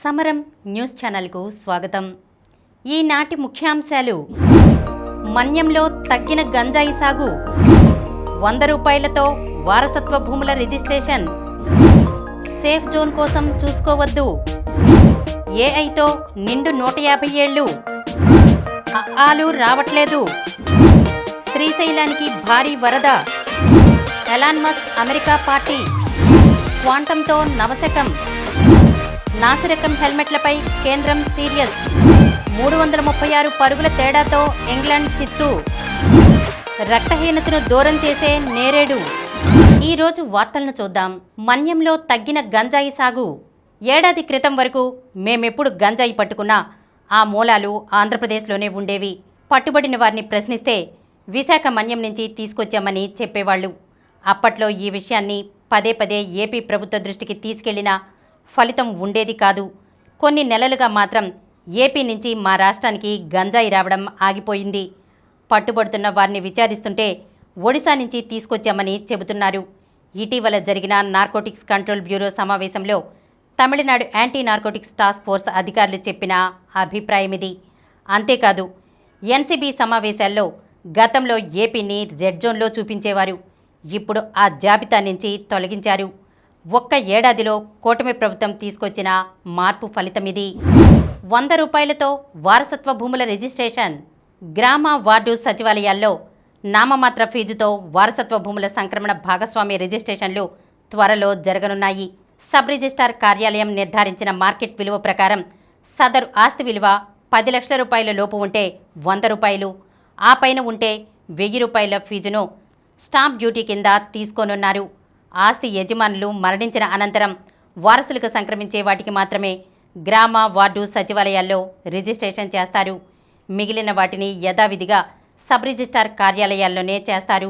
సమరం న్యూస్ ఛానల్కు స్వాగతం. ఈనాటి ముఖ్యాంశాలు: మన్యంలో తగ్గిన గంజాయి సాగు, 100 రూపాయలతో వారసత్వ భూముల రిజిస్ట్రేషన్, సేఫ్ జోన్ కోసం చూసుకోవద్దు, ఏఐతో నిండు 150 ఏళ్లు, ఆలు రావట్లేదు, శ్రీశైలానికి భారీ వరద, ఎలాన్ మస్క్ అమెరికా పార్టీ, క్వాంటంతో నవశకం, నాసిరకం హెల్మెట్లపై కేంద్రం సీరియస్, 336 పరుగుల తేడాతో ఇంగ్లాండ్ చిత్తు, రక్తహీనతను దూరం చేసే నేరేడు. ఈరోజు వార్తలను చూద్దాం. మన్యంలో తగ్గిన గంజాయి సాగు. ఏడాది క్రితం వరకు మేమెప్పుడు గంజాయి పట్టుకున్నా ఆ మూలాలు ఆంధ్రప్రదేశ్లోనే ఉండేవి. పట్టుబడిన వారిని ప్రశ్నిస్తే విశాఖ మన్యం నుంచి తీసుకొచ్చామని చెప్పేవాళ్లు. అప్పట్లో ఈ విషయాన్ని పదే పదే ఏపీ ప్రభుత్వ దృష్టికి తీసుకెళ్లినా ఫలితం ఉండేది కాదు. కొన్ని నెలలుగా మాత్రం ఏపీ నుంచి మా రాష్ట్రానికి గంజాయి రావడం ఆగిపోయింది. పట్టుబడుతున్న వారిని విచారిస్తుంటే ఒడిశా నుంచి తీసుకొచ్చామని చెబుతున్నారు. ఇటీవల జరిగిన నార్కోటిక్స్ కంట్రోల్ బ్యూరో సమావేశంలో Tamil Nadu anti narcotics task force అధికారులు చెప్పిన అభిప్రాయమిది. అంతేకాదు, ఎన్సీబీ సమావేశాల్లో గతంలో ఏపీని రెడ్ జోన్లో చూపించేవారు. ఇప్పుడు ఆ జాబితా నుంచి తొలగించారు. ఒక్క ఏడాదిలో కూటమి ప్రభుత్వం తీసుకొచ్చిన మార్పు ఫలితమిది. 100 రూపాయలతో వారసత్వ భూముల రిజిస్ట్రేషన్. గ్రామ వార్డు సచివాలయాల్లో నామమాత్ర ఫీజుతో వారసత్వ భూముల సంక్రమణ భాగస్వామ్య రిజిస్ట్రేషన్లు త్వరలో జరగనున్నాయి. సబ్ రిజిస్ట్రార్ కార్యాలయం నిర్ధారించిన మార్కెట్ విలువ ప్రకారం సదరు ఆస్తి విలువ 10 లక్షల రూపాయల లోపు ఉంటే 100 రూపాయలు, ఆ పైన ఉంటే 1000 రూపాయల ఫీజును స్టాంప్ డ్యూటీ కింద తీసుకోనున్నారు. ఆస్తి యజమానులు మరణించిన అనంతరం వారసులకు సంక్రమించే వాటికి మాత్రమే గ్రామ వార్డు సచివాలయాల్లో రిజిస్ట్రేషన్ చేస్తారు. మిగిలిన వాటిని యథావిధిగా సబ్ రిజిస్ట్రార్ కార్యాలయాల్లోనే చేస్తారు.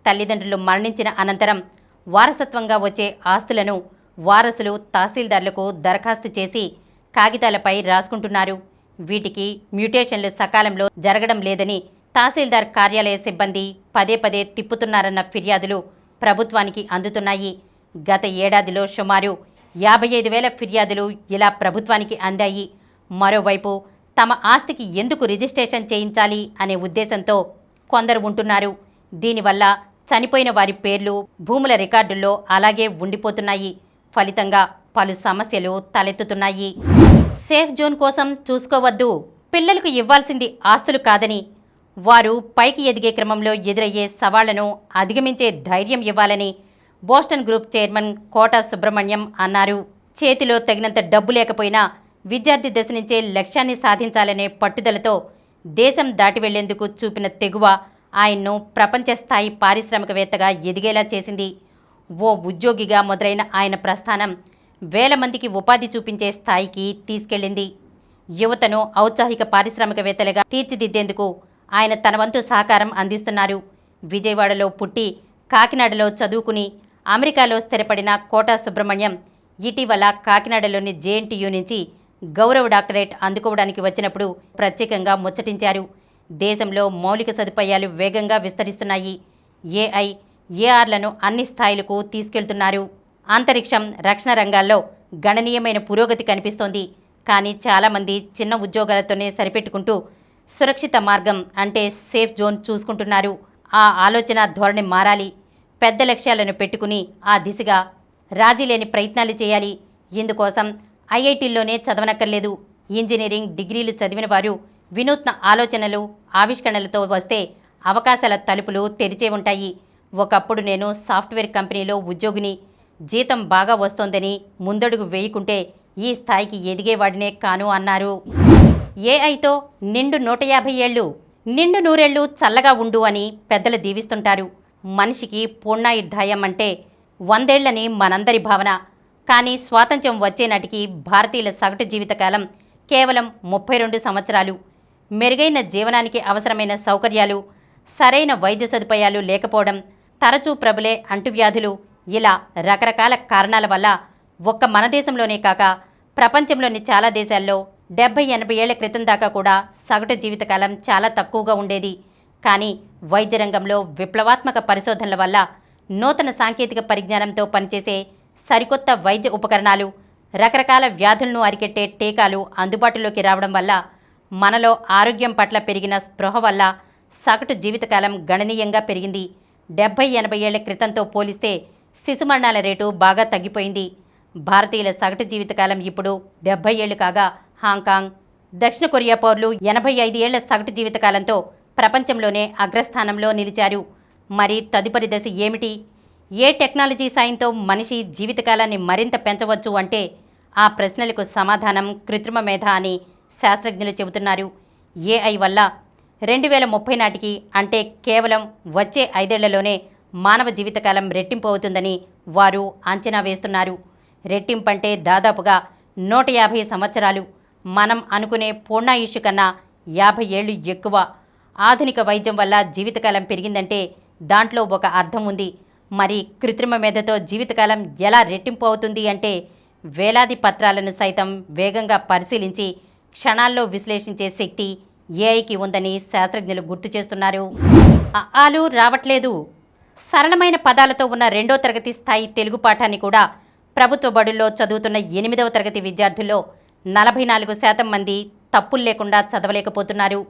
తల్లిదండ్రులు మరణించిన అనంతరం వారసత్వంగా వచ్చే ఆస్తులను వారసులు తహసీల్దార్లకు దరఖాస్తు చేసి కాగితాలపై రాసుకుంటున్నారు. వీటికి మ్యూటేషన్లు సకాలంలో జరగడం లేదని తహసీల్దార్ కార్యాలయ సిబ్బంది పదే పదే తిప్పుతున్నారన్న ఫిర్యాదులు ప్రభుత్వానికి అందుతున్నాయి. గత ఏడాదిలో సుమారు 55,000 ఫిర్యాదులు ఇలా ప్రభుత్వానికి అందాయి. మరోవైపు తమ ఆస్తికి ఎందుకు రిజిస్ట్రేషన్ చేయించాలి అనే ఉద్దేశంతో కొందరు ఉంటున్నారు. దీనివల్ల చనిపోయిన వారి పేర్లు భూముల రికార్డుల్లో అలాగే ఉండిపోతున్నాయి. ఫలితంగా పలు సమస్యలు తలెత్తుతున్నాయి. సేఫ్ జోన్ కోసం చూసుకోవద్దు. పిల్లలకు ఇవ్వాల్సింది ఆస్తులు కాదని, వారు పైకి ఎదిగే క్రమంలో ఎదురయ్యే సవాళ్లను అధిగమించే ధైర్యం ఇవ్వాలని బోస్టన్ గ్రూప్ చైర్మన్ కోట సుబ్రహ్మణ్యం అన్నారు. చేతిలో తగినంత డబ్బు లేకపోయినా విద్యార్థి దశ నుంచే లక్ష్యాన్ని సాధించాలనే పట్టుదలతో దేశం దాటి వెళ్లేందుకు చూపిన తెగువ ఆయన్ను ప్రపంచ స్థాయి పారిశ్రామికవేత్తగా ఎదిగేలా చేసింది. ఓ ఉద్యోగిగా మొదలైన ఆయన ప్రస్థానం వేల మందికి ఉపాధి చూపించే స్థాయికి తీసుకెళ్లింది. యువతను ఔత్సాహిక పారిశ్రామికవేత్తలుగా తీర్చిదిద్దేందుకు ఆయన తన వంతు సహకారం అందిస్తున్నారు. విజయవాడలో పుట్టి కాకినాడలో చదువుకుని అమెరికాలో స్థిరపడిన కోట సుబ్రహ్మణ్యం ఇటీవల కాకినాడలోని జేఎన్టీయూ నుంచి గౌరవ డాక్టరేట్ అందుకోవడానికి వచ్చినప్పుడు ప్రత్యేకంగా ముచ్చటించారు. దేశంలో మౌలిక సదుపాయాలు వేగంగా విస్తరిస్తున్నాయి. ఏఐ, ఏఆర్లను అన్ని స్థాయిలకు తీసుకెళ్తున్నారు. అంతరిక్షం, రక్షణ రంగాల్లో గణనీయమైన పురోగతి కనిపిస్తోంది. కానీ చాలామంది చిన్న ఉద్యోగాలతోనే సరిపెట్టుకుంటూ సురక్షిత మార్గం అంటే సేఫ్ జోన్ చూసుకుంటున్నారు. ఆ ఆలోచన ధోరణి మారాలి. పెద్ద లక్ష్యాలను పెట్టుకుని ఆ దిశగా రాజీ లేని ప్రయత్నాలు చేయాలి. ఇందుకోసం ఐఐటీల్లోనే చదవనక్కర్లేదు. ఇంజనీరింగ్ డిగ్రీలు చదివిన వారు వినూత్న ఆలోచనలు, ఆవిష్కరణలతో వస్తే అవకాశాల తలుపులు తెరిచే ఉంటాయి. ఒకప్పుడు నేను సాఫ్ట్వేర్ కంపెనీలో ఉద్యోగిని, జీతం బాగా వస్తోందని ముందడుగు వేయకుంటే ఈ స్థాయికి ఎదిగేవాడినే కాను అన్నారు. ఏఐతో నిండు 150 ఏళ్లు, నిండు 100 ఏళ్లు చల్లగా ఉండు అని పెద్దలు దీవిస్తుంటారు. మనిషికి పూర్ణాయుర్ధాయం అంటే 100 ఏళ్లని మనందరి భావన. కానీ స్వాతంత్ర్యం వచ్చే నాటికి భారతీయుల సగటు జీవితకాలం కేవలం 32 సంవత్సరాలు. మెరుగైన జీవనానికి అవసరమైన సౌకర్యాలు, సరైన వైద్య సదుపాయాలు లేకపోవడం, తరచూ ప్రబలే అంటువ్యాధులు, ఇలా రకరకాల కారణాల వల్ల ఒక్క మన దేశంలోనే కాక ప్రపంచంలోని చాలా దేశాల్లో 70-80 ఏళ్ల క్రితం దాకా కూడా సగటు జీవితకాలం చాలా తక్కువగా ఉండేది. కానీ వైద్య రంగంలో విప్లవాత్మక పరిశోధనల వల్ల నూతన సాంకేతిక పరిజ్ఞానంతో పనిచేసే సరికొత్త వైద్య ఉపకరణాలు, రకరకాల వ్యాధులను అరికెట్టే టీకాలు అందుబాటులోకి రావడం వల్ల మనలో ఆరోగ్యం పట్ల పెరిగిన స్పృహ వల్ల సగటు జీవితకాలం గణనీయంగా పెరిగింది. 70-80 ఏళ్ల క్రితంతో పోలిస్తే శిశు మరణాల రేటు బాగా తగ్గిపోయింది. భారతీయుల సగటు జీవితకాలం ఇప్పుడు 70 ఏళ్లు కాగా హాంకాంగ్, దక్షిణ కొరియా పౌరులు 85 ఏళ్ల సగటు జీవితకాలంతో ప్రపంచంలోనే అగ్రస్థానంలో నిలిచారు. మరి తదుపరి దశ ఏమిటి? ఏ టెక్నాలజీ సాయంతో మనిషి జీవితకాలాన్ని మరింత పెంచవచ్చు అంటే ఆ ప్రశ్నలకు సమాధానం కృత్రిమ మేధ అని శాస్త్రజ్ఞులు చెబుతున్నారు. ఏఐ వల్ల 2030 నాటికి అంటే కేవలం వచ్చే 5 ఏళ్లలోనే మానవ జీవితకాలం రెట్టింపు అవుతుందని వారు అంచనా వేస్తున్నారు. రెట్టింపంటే దాదాపుగా 150 సంవత్సరాలు. మనం అనుకునే పూర్ణాయుష్షు కన్నా 50 ఏళ్లు ఎక్కువ. ఆధునిక వైద్యం వల్ల జీవితకాలం పెరిగిందంటే దాంట్లో ఒక అర్థం ఉంది. మరి కృత్రిమ మేధతో జీవితకాలం ఎలా రెట్టింపు అవుతుంది అంటే వేలాది పత్రాలను సైతం వేగంగా పరిశీలించి క్షణాల్లో విశ్లేషించే శక్తి ఏఐకి ఉందని శాస్త్రజ్ఞులు గుర్తు చేస్తున్నారు. ఆలు రావట్లేదు. సరళమైన పదాలతో ఉన్న 2వ తరగతి స్థాయి తెలుగు పాఠాన్ని కూడా ప్రభుత్వ బడుల్లో చదువుతున్న 8వ తరగతి విద్యార్థుల్లో 44% మంది తప్పులు లేకుండా చదవలేకపోతున్నారు.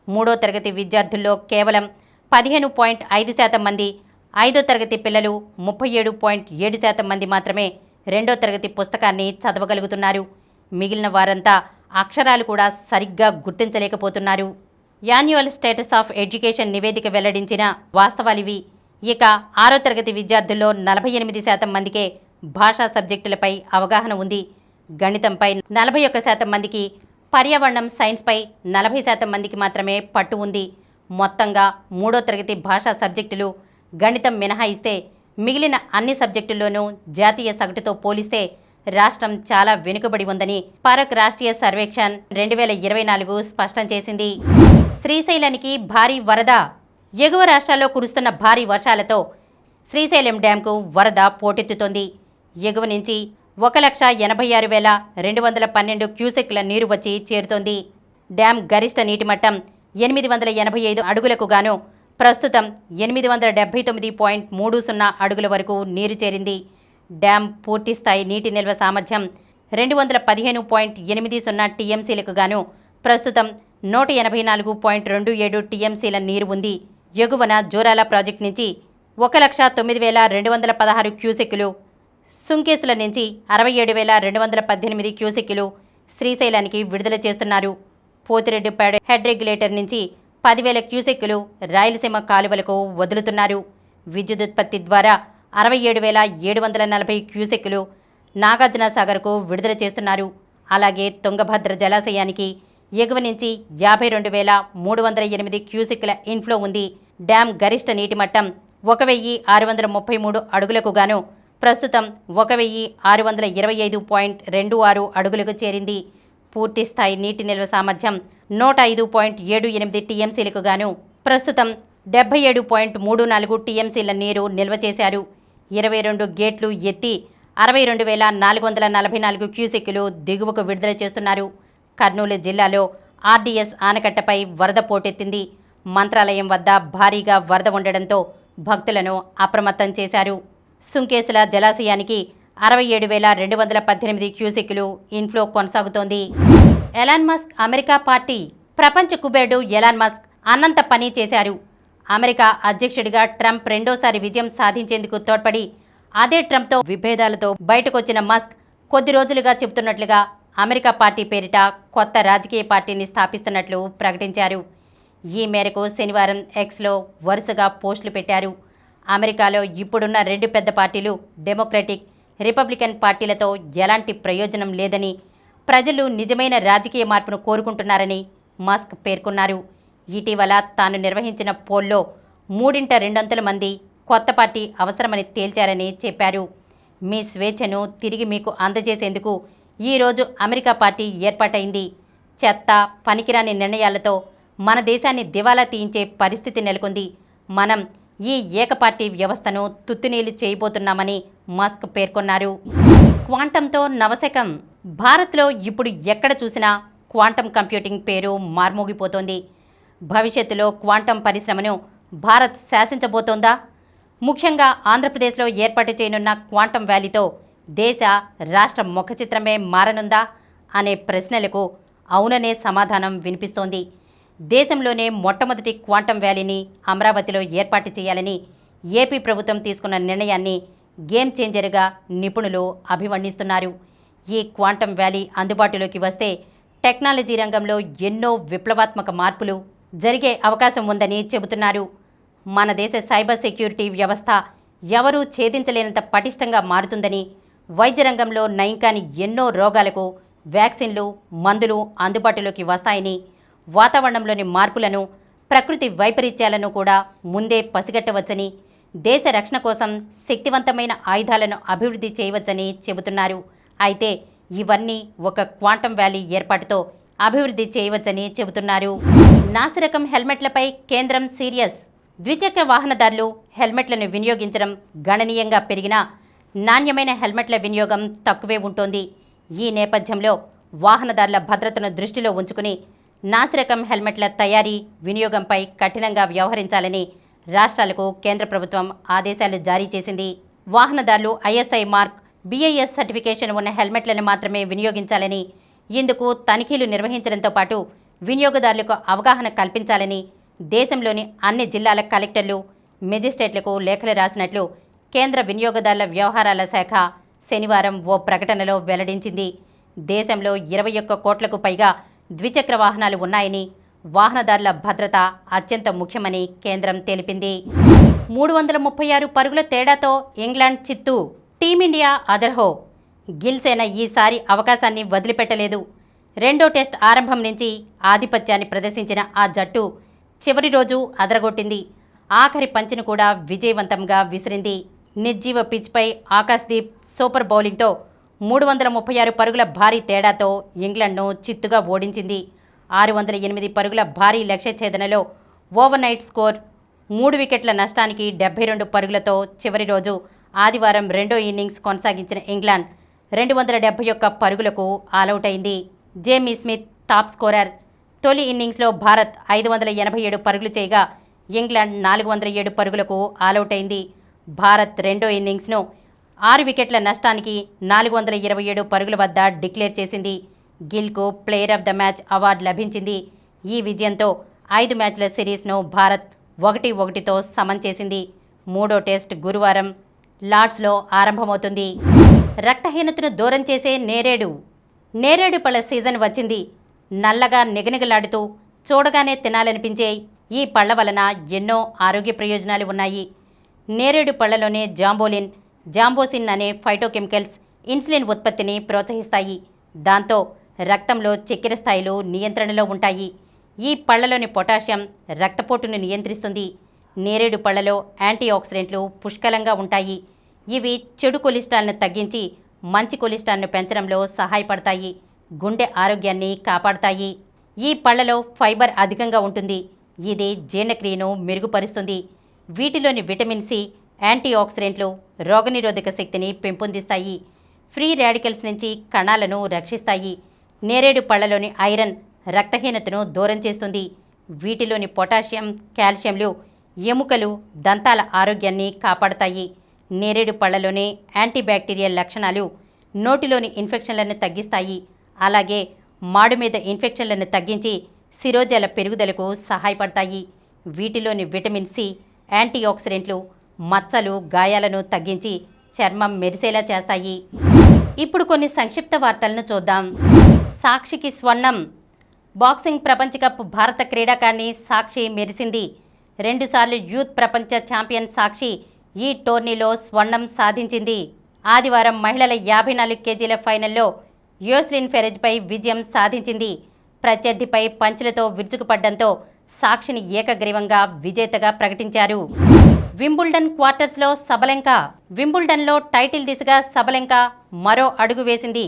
3వ తరగతి విద్యార్థుల్లో కేవలం 15.5% మంది, 5వ తరగతి పిల్లలు 37.7% మంది మాత్రమే 2వ తరగతి పుస్తకాన్ని చదవగలుగుతున్నారు. మిగిలిన వారంతా అక్షరాలు కూడా సరిగ్గా గుర్తించలేకపోతున్నారు. యాన్యువల్ స్టేటస్ ఆఫ్ ఎడ్యుకేషన్ నివేదిక వెల్లడించిన వాస్తవాలివి. ఇక 6వ తరగతి విద్యార్థుల్లో 48% మందికే భాషా సబ్జెక్టులపై అవగాహన ఉంది. గణితంపై 41% మందికి, పర్యావరణం సైన్స్పై 40% మందికి మాత్రమే పట్టు ఉంది. మొత్తంగా 3వ తరగతి భాషా సబ్జెక్టులు గణితం మినహాయిస్తే మిగిలిన అన్ని సబ్జెక్టుల్లోనూ జాతీయ సగటుతో పోలిస్తే రాష్ట్రం చాలా వెనుకబడి ఉందని పరక్ రాష్ట్రీయ సర్వేక్షణ్ 2024 స్పష్టం చేసింది. శ్రీశైలానికి భారీ వరద. ఎగువ రాష్ట్రాల్లో కురుస్తున్న భారీ వర్షాలతో శ్రీశైలం డ్యాంకు వరద పోటెత్తుతోంది. ఎగువ నుంచి 1,86,212 క్యూసెక్ల నీరు వచ్చి చేరుతోంది. డ్యాం గరిష్ట నీటి మట్టం 885 అడుగులకు గాను ప్రస్తుతం 879.30 అడుగుల వరకు నీరు చేరింది. డ్యాం పూర్తిస్థాయి నీటి నిల్వ సామర్థ్యం 215.80 టీఎంసీలకు గాను ప్రస్తుతం 184.27 టీఎంసీల నీరు ఉంది. ఎగువన జోరాల ప్రాజెక్టు నుంచి 1,09,216 క్యూసెక్కులు, సుంకేసుల నుంచి 67,218 క్యూసెక్కులు శ్రీశైలానికి విడుదల చేస్తున్నారు. పోతిరెడ్డిపాడు హెడ్ రెగ్యులేటర్ నుంచి 10,000 క్యూసెక్కులు రాయలసీమ కాలువలకు వదులుతున్నారు. విద్యుదుత్పత్తి ద్వారా 67,740 క్యూసెక్కులు నాగార్జున సాగర్కు విడుదల చేస్తున్నారు. అలాగే తుంగభద్ర జలాశయానికి ఎగువ నుంచి 52,308 క్యూసెక్కుల ఇన్ఫ్లో ఉంది. డ్యాం గరిష్ట నీటి మట్టం 1,633 అడుగులకు గాను ప్రస్తుతం 1,625.26 అడుగులకు చేరింది. పూర్తిస్థాయి నీటి నిల్వ సామర్థ్యం 105.78 టీఎంసీలకు గాను ప్రస్తుతం 77.34 టీఎంసీల నీరు నిల్వ చేశారు. 22 గేట్లు ఎత్తి 62,444 క్యూసెక్కులు దిగువకు విడుదల చేస్తున్నారు. కర్నూలు జిల్లాలో ఆర్డీఎస్ ఆనకట్టపై వరద పోటెత్తింది. మంత్రాలయం వద్ద భారీగా వరద ఉండడంతో భక్తులను అప్రమత్తం చేశారు. సుంకేసుల జలాశయానికి 67,218 క్యూసెక్కులు ఇన్ఫ్లో కొనసాగుతోంది. Elon Musk America party. ప్రపంచ కుబేరుడు ఎలాన్ మస్క్ అన్నంత పని చేశారు. అమెరికా అధ్యక్షుడిగా ట్రంప్ రెండోసారి విజయం సాధించేందుకు తోడ్పడి అదే ట్రంప్తో విభేదాలతో బయటకొచ్చిన మస్క్ కొద్ది రోజులుగా చెబుతున్నట్లుగా అమెరికా పార్టీ పేరిట కొత్త రాజకీయ పార్టీని స్థాపిస్తున్నట్లు ప్రకటించారు. ఈ మేరకు శనివారం ఎక్స్లో వరుసగా పోస్టులు పెట్టారు. అమెరికాలో ఇప్పుడున్న 2 పెద్ద పార్టీలు డెమోక్రటిక్, రిపబ్లికన్ పార్టీలతో ఎలాంటి ప్రయోజనం లేదని, ప్రజలు నిజమైన రాజకీయ మార్పును కోరుకుంటున్నారని మస్క్ పేర్కొన్నారు. ఇటీవల తాను నిర్వహించిన పోల్లో 3/2 మంది కొత్త పార్టీ అవసరమని తేల్చారని చెప్పారు. మీ స్వేచ్ఛను తిరిగి మీకు అందజేసేందుకు ఈరోజు అమెరికా పార్టీ ఏర్పాటైంది. చెత్త, పనికిరాని నిర్ణయాలతో మన దేశాన్ని దివాలా తీయించే పరిస్థితి నెలకొంది. మనం ఈ ఏకపార్టీ వ్యవస్థను తుత్తునీలు చేయబోతున్నామని మస్క్ పేర్కొన్నారు. క్వాంటంతో నవశకం. భారత్లో ఇప్పుడు ఎక్కడ చూసినా క్వాంటం కంప్యూటింగ్ పేరు మార్మోగిపోతోంది. భవిష్యత్తులో క్వాంటం పరిశ్రమను భారత్ శాసించబోతోందా? ముఖ్యంగా ఆంధ్రప్రదేశ్లో ఏర్పాటు చేయనున్న క్వాంటం వ్యాలీతో దేశ రాష్ట్ర ముఖ చిత్రమే మారనుందా అనే ప్రశ్నలకు అవుననే సమాధానం వినిపిస్తోంది. దేశంలోనే మొట్టమొదటి క్వాంటం వ్యాలీని అమరావతిలో ఏర్పాటు చేయాలని ఏపీ ప్రభుత్వం తీసుకున్న నిర్ణయాన్ని గేమ్ చేంజర్గా నిపుణులు అభివర్ణిస్తున్నారు. ఈ క్వాంటం వ్యాలీ అందుబాటులోకి వస్తే టెక్నాలజీ రంగంలో ఎన్నో విప్లవాత్మక మార్పులు జరిగే అవకాశం ఉందని చెబుతున్నారు. మన దేశ సైబర్ సెక్యూరిటీ వ్యవస్థ ఎవరూ ఛేదించలేనంత పటిష్టంగా మారుతుందని, వైద్య రంగంలో నయం కాని ఎన్నో రోగాలకు వ్యాక్సిన్లు, మందులు అందుబాటులోకి వస్తాయని, వాతావరణంలోని మార్పులను, ప్రకృతి వైపరీత్యాలను కూడా ముందే పసిగట్టవచ్చని, దేశ రక్షణ కోసం శక్తివంతమైన ఆయుధాలను అభివృద్ధి చేయవచ్చని చెబుతున్నారు. అయితే ఇవన్నీ ఒక క్వాంటం వ్యాలీ ఏర్పాటుతో అభివృద్ధి చేయవచ్చని చెబుతున్నారు. నాసిరకం హెల్మెట్లపై కేంద్రం సీరియస్. ద్విచక్ర వాహనదారులు హెల్మెట్లను వినియోగించడం గణనీయంగా పెరిగినా నాణ్యమైన హెల్మెట్ల వినియోగం తక్కువే ఉంటోంది. ఈ నేపథ్యంలో వాహనదారుల భద్రతను దృష్టిలో ఉంచుకుని నాసిరకం హెల్మెట్ల తయారీ, వినియోగంపై కఠినంగా వ్యవహరించాలని రాష్ట్రాలకు కేంద్ర ప్రభుత్వం ఆదేశాలు జారీ చేసింది. వాహనదారులు ఐఎస్ఐ మార్క్, BIS సర్టిఫికేషన్ ఉన్న హెల్మెట్లను మాత్రమే వినియోగించాలని, ఇందుకు తనిఖీలు నిర్వహించడంతో పాటు వినియోగదారులకు అవగాహన కల్పించాలని దేశంలోని అన్ని జిల్లాల కలెక్టర్లు, మెజిస్ట్రేట్లకు లేఖలు రాసినట్లు కేంద్ర వినియోగదారుల వ్యవహారాల శాఖ శనివారం ఓ ప్రకటనలో వెల్లడించింది. దేశంలో 21 కోట్లకు పైగా ద్విచక్ర వాహనాలు ఉన్నాయని, వాహనదారుల భద్రత అత్యంత ముఖ్యమని కేంద్రం తెలిపింది. 336 పరుగుల తేడాతో ఇంగ్లాండ్ చిత్తు. టీమిండియా అదర్హో. గిల్ సేన ఈసారి అవకాశాన్ని వదిలిపెట్టలేదు. రెండో టెస్ట్ ఆరంభం నుంచి ఆధిపత్యాన్ని ప్రదర్శించిన ఆ జట్టు చివరి రోజు అదరగొట్టింది. ఆఖరి పంచిని కూడా విజయవంతంగా విసిరింది. నిర్జీవ పిచ్పై ఆకాశ్దీప్ సూపర్ బౌలింగ్తో 336 పరుగుల భారీ తేడాతో ఇంగ్లాండ్ను చిత్తుగా ఓడించింది. 608 పరుగుల భారీ లక్ష్య ఛేదనలో ఓవర్ నైట్ స్కోర్ 3 వికెట్ల నష్టానికి 72 పరుగులతో చివరి రోజు ఆదివారం రెండో ఇన్నింగ్స్ కొనసాగించిన ఇంగ్లాండ్ 271 పరుగులకు ఆలౌట్ అయింది. Jamie Smith top scorer. తొలి ఇన్నింగ్స్లో భారత్ 587 పరుగులు చేయగా ఇంగ్లాండ్ 407 పరుగులకు ఆలౌట్ అయింది. భారత్ రెండో ఇన్నింగ్స్ను 6 వికెట్ల నష్టానికి 427 పరుగుల వద్ద డిక్లేర్ చేసింది. గిల్కు player of the match award లభించింది. ఈ విజయంతో 5 మ్యాచ్ల సిరీస్ను భారత్ 1-1తో సమం చేసింది. మూడో టెస్ట్ గురువారం లార్డ్స్లో ఆరంభమవుతుంది. రక్తహీనతను దూరం చేసే నేరేడు. నేరేడు పళ్ళ సీజన్ వచ్చింది. నల్లగా నిగనిగలాడుతూ చూడగానే తినాలనిపించే ఈ పళ్ళ వలన ఎన్నో ఆరోగ్య ప్రయోజనాలు ఉన్నాయి. నేరేడు పళ్లలోనే జాంబోసిన్ అనే ఫైటోకెమికల్స్ ఇన్సులిన్ ఉత్పత్తిని ప్రోత్సహిస్తాయి. దాంతో రక్తంలో చక్కెర స్థాయిలు నియంత్రణలో ఉంటాయి. ఈ పళ్లలోని పొటాషియం రక్తపోటును నియంత్రిస్తుంది. నేరేడు పళ్లలో యాంటీ ఆక్సిడెంట్లు పుష్కలంగా ఉంటాయి. ఇవి చెడు కొలెస్ట్రాల్ను తగ్గించి మంచి కొలెస్ట్రాల్ను పెంచడంలో సహాయపడతాయి. గుండె ఆరోగ్యాన్ని కాపాడతాయి. ఈ పళ్లలో ఫైబర్ అధికంగా ఉంటుంది. ఇది జీర్ణక్రియను మెరుగుపరుస్తుంది. వీటిలోని విటమిన్ సి, యాంటీ ఆక్సిడెంట్లు రోగనిరోధక శక్తిని పెంపొందిస్తాయి. ఫ్రీ రాడికల్స్ నుంచి కణాలను రక్షిస్తాయి. నేరేడు పళ్లలోని ఐరన్ రక్తహీనతను దూరం చేస్తుంది. వీటిలోని పొటాషియం, కాల్షియంలు ఎముకలు, దంతాల ఆరోగ్యాన్ని కాపాడతాయి. నేరేడు పళ్లలోని యాంటీబ్యాక్టీరియల్ లక్షణాలు నోటిలోని ఇన్ఫెక్షన్లను తగ్గిస్తాయి. అలాగే మాడు మీద ఇన్ఫెక్షన్లను తగ్గించి శిరోజాల పెరుగుదలకు సహాయపడతాయి. వీటిలోని విటమిన్ సి, యాంటీ ఆక్సిడెంట్లు మచ్చలు, గాయాలను తగ్గించి చర్మం మెరిసేలా చేస్తాయి. ఇప్పుడు కొన్ని సంక్షిప్త వార్తలను చూద్దాం. సాక్షికి స్వర్ణం. బాక్సింగ్ ప్రపంచ కప్ భారత క్రీడాకారిణి సాక్షి మెరిసింది. 2 సార్లు యూత్ ప్రపంచ ఛాంపియన్ సాక్షి ఈ టోర్నీలో స్వర్ణం సాధించింది. ఆదివారం మహిళల 54 కేజీల ఫైనల్లో యోస్లిన్ ఫెరెజ్పై విజయం సాధించింది. ప్రత్యర్థిపై పంచులతో విరుచుకుపడ్డంతో సాక్షిని ఏకగ్రీవంగా విజేతగా ప్రకటించారు. వింబుల్డన్ క్వార్టర్స్లో సబలెంకా. వింబుల్డన్లో టైటిల్ దిశగా సబలెంకా మరో అడుగు వేసింది.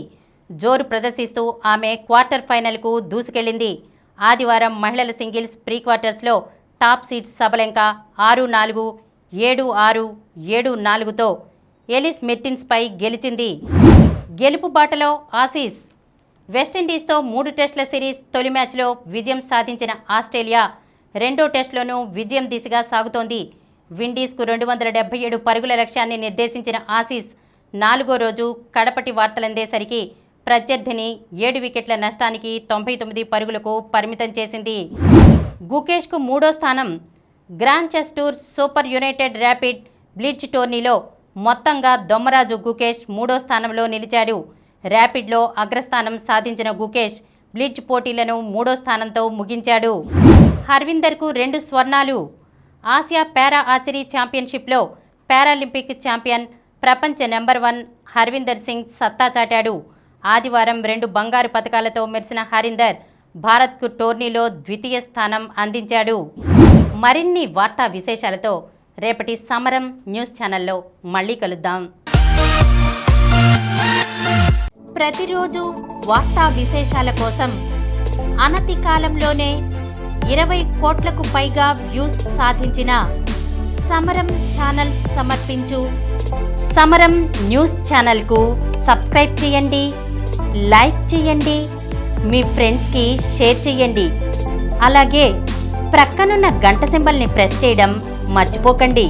జోరు ప్రదర్శిస్తూ ఆమె క్వార్టర్ ఫైనల్కు దూసుకెళ్లింది. ఆదివారం మహిళల సింగిల్స్ ప్రీ క్వార్టర్స్లో టాప్ సీడ్ సబలెంకా 6-4, 7-6, 7-4తో ఎలిస్ మెర్టిన్స్పై గెలిచింది. గెలుపు బాటలో ఆసీస్. వెస్టిండీస్తో 3 టెస్టుల సిరీస్ తొలి మ్యాచ్లో విజయం సాధించిన ఆస్ట్రేలియా రెండో టెస్టులోనూ విజయం దిశగా సాగుతోంది. విండీస్కు 277 పరుగుల లక్ష్యాన్ని నిర్దేశించిన ఆసీస్ 4వ రోజు కడపటి వార్తలందేసరికి ప్రత్యర్థిని 7 వికెట్ల నష్టానికి 99 పరుగులకు పరిమితం చేసింది. గుకేష్కు 3వ స్థానం. Grand chess tour super United rapid blitz టోర్నీలో మొత్తంగా దొమ్మరాజు గుకేష్ 3వ స్థానంలో నిలిచాడు. ర్యాపిడ్లో అగ్రస్థానం సాధించిన గుకేష్ బ్లిట్జ్ పోటీలను 3వ స్థానంతో ముగించాడు. హర్విందర్కు 2 స్వర్ణాలు. ఆసియా పారా ఆర్చరీ ఛాంపియన్షిప్లో పారాలింపిక్ ఛాంపియన్, ప్రపంచ నెంబర్ 1 హర్విందర్ సింగ్ సత్తా చాటాడు. ఆదివారం 2 బంగారు పతకాలతో మెరిసిన హరీందర్ భారత్కు టోర్నీలో ద్వితీయ స్థానం అందించాడు. మరిన్ని వార్తా విశేషాలతో రేపటి సమరం న్యూస్ ఛానల్లో మళ్ళీ కలుద్దాం. ప్రతిరోజు వార్తా విశేషాల కోసం అనతి కాలంలోనే 20 కోట్లకు పైగా వ్యూస్ సాధించిన సమరం ఛానల్ సమర్పించు సమరం న్యూస్ ఛానల్కు సబ్స్క్రైబ్ చేయండి, లైక్ చేయండి, మీ ఫ్రెండ్స్కి షేర్ చేయండి. అలాగే ప్రక్కనున్న గంట సింబల్ని ప్రెస్ చేయడం మర్చిపోకండి.